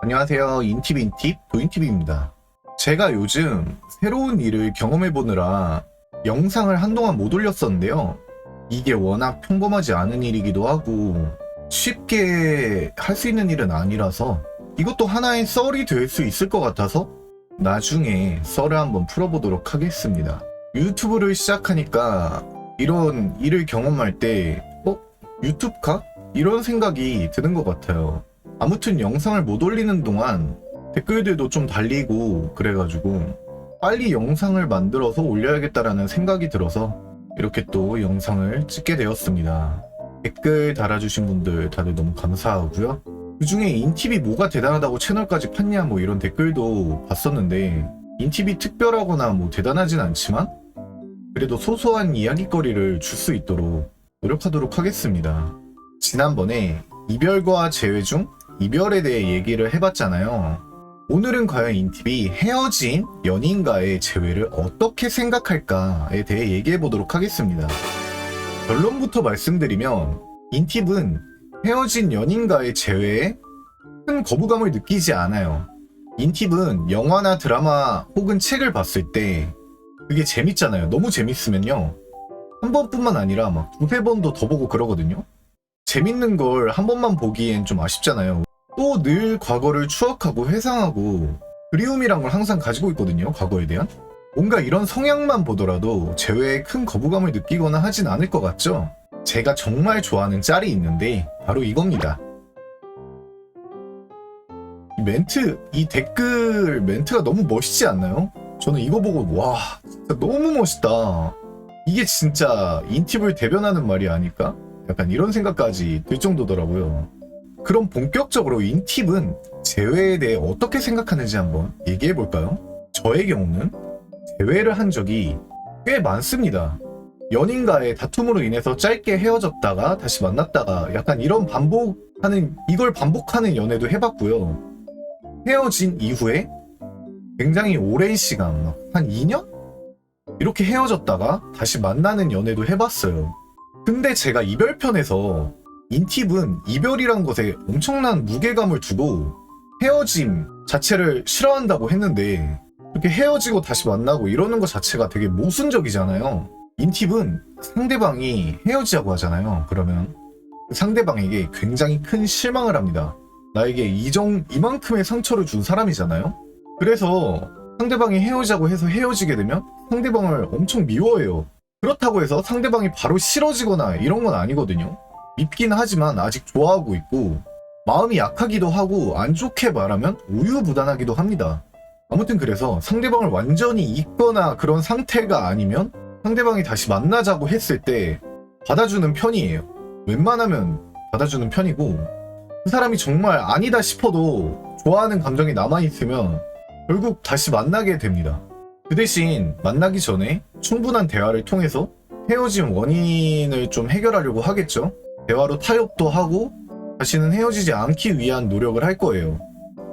안녕하세요. 인팁 도인팁입니다. 제가 요즘 새로운 일을 경험해보느라 영상을 한동안 못 올렸었는데요. 이게 워낙 평범하지 않은 일이기도 하고 쉽게 할 수 있는 일은 아니라서 이것도 하나의 썰이 될 수 있을 것 같아서 나중에 썰을 한번 풀어보도록 하겠습니다. 유튜브를 시작하니까 이런 일을 경험할 때 유튜브가? 이런 생각이 드는 것 같아요. 아무튼 영상을 못 올리는 동안 댓글들도 좀 달리고 그래가지고 빨리 영상을 만들어서 올려야겠다라는 생각이 들어서 이렇게 또 영상을 찍게 되었습니다. 댓글 달아주신 분들 다들 너무 감사하고요. 그 중에 인팁이 뭐가 대단하다고 채널까지 팠냐 뭐 이런 댓글도 봤었는데 인팁이 특별하거나 뭐 대단하진 않지만 그래도 소소한 이야기거리를 줄 수 있도록 노력하도록 하겠습니다. 지난번에 이별과 재회 중 이별에 대해 얘기를 해봤잖아요. 오늘은 과연 인팁이 헤어진 연인과의 재회를 어떻게 생각할까에 대해 얘기해보도록 하겠습니다. 결론부터 말씀드리면 인팁은 헤어진 연인과의 재회에 큰 거부감을 느끼지 않아요. 인팁은 영화나 드라마 혹은 책을 봤을 때 그게 재밌잖아요. 너무 재밌으면요. 한 번뿐만 아니라 막 두세 번도 더 보고 그러거든요. 재밌는 걸 한 번만 보기엔 좀 아쉽잖아요. 또 늘 과거를 추억하고 회상하고 그리움이란 걸 항상 가지고 있거든요. 과거에 대한. 뭔가 이런 성향만 보더라도 재회에 큰 거부감을 느끼거나 하진 않을 것 같죠? 제가 정말 좋아하는 짤이 있는데 바로 이겁니다. 이 댓글 멘트가 너무 멋있지 않나요? 저는 이거 보고 와 진짜 너무 멋있다. 이게 진짜 인팁을 대변하는 말이 아닐까? 약간 이런 생각까지 들 정도더라고요. 그럼 본격적으로 인팁은 재회에 대해 어떻게 생각하는지 한번 얘기해볼까요? 저의 경우는 재회를 한 적이 꽤 많습니다. 연인과의 다툼으로 인해서 짧게 헤어졌다가 다시 만났다가 약간 이걸 반복하는 연애도 해봤고요. 헤어진 이후에 굉장히 오랜 시간, 한 2년? 이렇게 헤어졌다가 다시 만나는 연애도 해봤어요. 근데 제가 이별편에서 인팁은 이별이란 것에 엄청난 무게감을 두고 헤어짐 자체를 싫어한다고 했는데 이렇게 헤어지고 다시 만나고 이러는 것 자체가 되게 모순적이잖아요. 인팁은 상대방이 헤어지자고 하잖아요. 그러면 상대방에게 굉장히 큰 실망을 합니다. 나에게 이만큼의 상처를 준 사람이잖아요. 그래서 상대방이 헤어지자고 해서 헤어지게 되면 상대방을 엄청 미워해요. 그렇다고 해서 상대방이 바로 싫어지거나 이런 건 아니거든요. 밉긴 하지만 아직 좋아하고 있고 마음이 약하기도 하고 안 좋게 말하면 우유부단하기도 합니다. 아무튼 그래서 상대방을 완전히 잊거나 그런 상태가 아니면 상대방이 다시 만나자고 했을 때 받아주는 편이에요. 웬만하면 받아주는 편이고 그 사람이 정말 아니다 싶어도 좋아하는 감정이 남아있으면 결국 다시 만나게 됩니다. 그 대신 만나기 전에 충분한 대화를 통해서 헤어진 원인을 좀 해결하려고 하겠죠. 대화로 타협도 하고 다시는 헤어지지 않기 위한 노력을 할 거예요.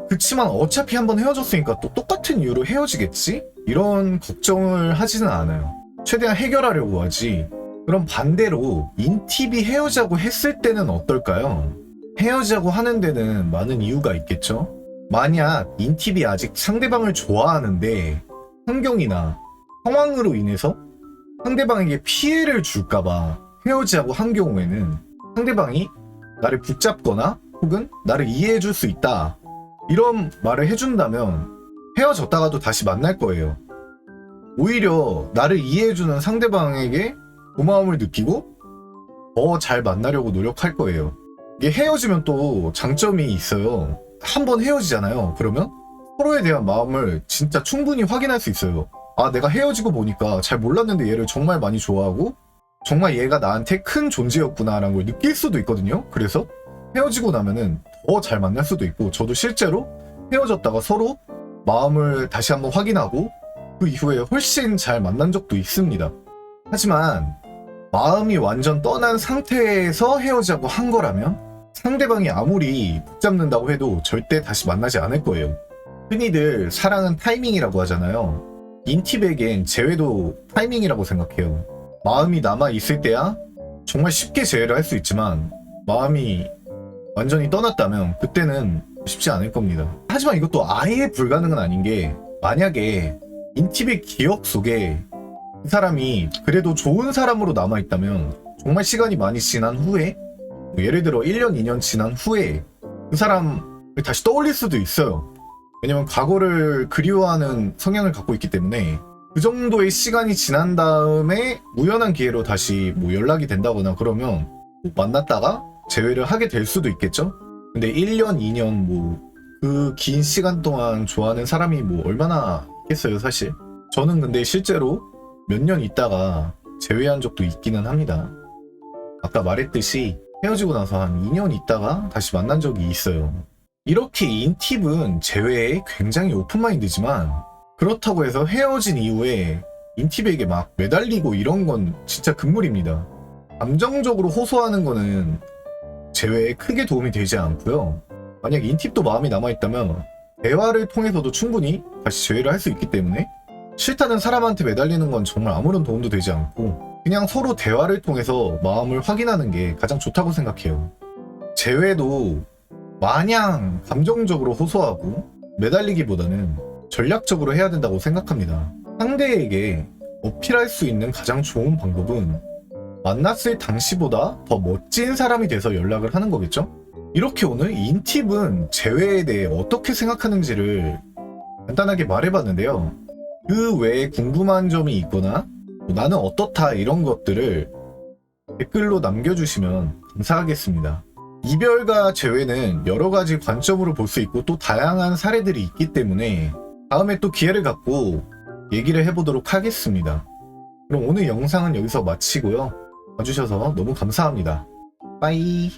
그치만 어차피 한번 헤어졌으니까 또 똑같은 이유로 헤어지겠지? 이런 걱정을 하지는 않아요. 최대한 해결하려고 하지. 그럼 반대로 인팁이 헤어지자고 했을 때는 어떨까요? 헤어지자고 하는 데는 많은 이유가 있겠죠? 만약 인팁이 아직 상대방을 좋아하는데 환경이나 상황으로 인해서 상대방에게 피해를 줄까봐 헤어지자고 한 경우에는 상대방이 나를 붙잡거나 혹은 나를 이해해줄 수 있다 이런 말을 해준다면 헤어졌다가도 다시 만날 거예요. 오히려 나를 이해해주는 상대방에게 고마움을 느끼고 더 잘 만나려고 노력할 거예요. 이게 헤어지면 또 장점이 있어요. 한번 헤어지잖아요. 그러면 서로에 대한 마음을 진짜 충분히 확인할 수 있어요. 아, 내가 헤어지고 보니까 잘 몰랐는데 얘를 정말 많이 좋아하고 정말 얘가 나한테 큰 존재였구나라는 걸 느낄 수도 있거든요. 그래서 헤어지고 나면은 더 잘 만날 수도 있고 저도 실제로 헤어졌다가 서로 마음을 다시 한번 확인하고 그 이후에 훨씬 잘 만난 적도 있습니다. 하지만 마음이 완전 떠난 상태에서 헤어지자고 한 거라면 상대방이 아무리 붙잡는다고 해도 절대 다시 만나지 않을 거예요. 흔히들 사랑은 타이밍이라고 하잖아요. 인팁에겐 재회도 타이밍이라고 생각해요. 마음이 남아있을 때야 정말 쉽게 재회를 할 수 있지만 마음이 완전히 떠났다면 그때는 쉽지 않을 겁니다. 하지만 이것도 아예 불가능은 아닌 게, 만약에 인팁의 기억 속에 그 사람이 그래도 좋은 사람으로 남아있다면 정말 시간이 많이 지난 후에, 뭐 예를 들어 1년, 2년 지난 후에 그 사람을 다시 떠올릴 수도 있어요. 왜냐면 과거를 그리워하는 성향을 갖고 있기 때문에 그 정도의 시간이 지난 다음에 우연한 기회로 다시 뭐 연락이 된다거나 그러면 뭐 만났다가 재회를 하게 될 수도 있겠죠? 근데 1년, 2년 뭐 그 긴 시간 동안 좋아하는 사람이 뭐 얼마나 있겠어요, 사실. 저는 근데 실제로 몇 년 있다가 재회한 적도 있기는 합니다. 아까 말했듯이 헤어지고 나서 한 2년 있다가 다시 만난 적이 있어요. 이렇게 인팁은 재회에 굉장히 오픈마인드지만, 그렇다고 해서 헤어진 이후에 인팁에게 막 매달리고 이런 건 진짜 금물입니다. 감정적으로 호소하는 거는 재회에 크게 도움이 되지 않고요. 만약 인팁도 마음이 남아있다면 대화를 통해서도 충분히 다시 재회를 할 수 있기 때문에, 싫다는 사람한테 매달리는 건 정말 아무런 도움도 되지 않고 그냥 서로 대화를 통해서 마음을 확인하는 게 가장 좋다고 생각해요. 재회도 마냥 감정적으로 호소하고 매달리기보다는 전략적으로 해야 된다고 생각합니다. 상대에게 어필할 수 있는 가장 좋은 방법은 만났을 당시보다 더 멋진 사람이 돼서 연락을 하는 거겠죠? 이렇게 오늘 인팁은 재회에 대해 어떻게 생각하는지를 간단하게 말해봤는데요. 그 외에 궁금한 점이 있거나 나는 어떻다 이런 것들을 댓글로 남겨주시면 감사하겠습니다. 이별과 재회는 여러 가지 관점으로 볼 수 있고 또 다양한 사례들이 있기 때문에 다음에 또 기회를 갖고 얘기를 해보도록 하겠습니다. 그럼 오늘 영상은 여기서 마치고요. 봐주셔서 너무 감사합니다. 빠이.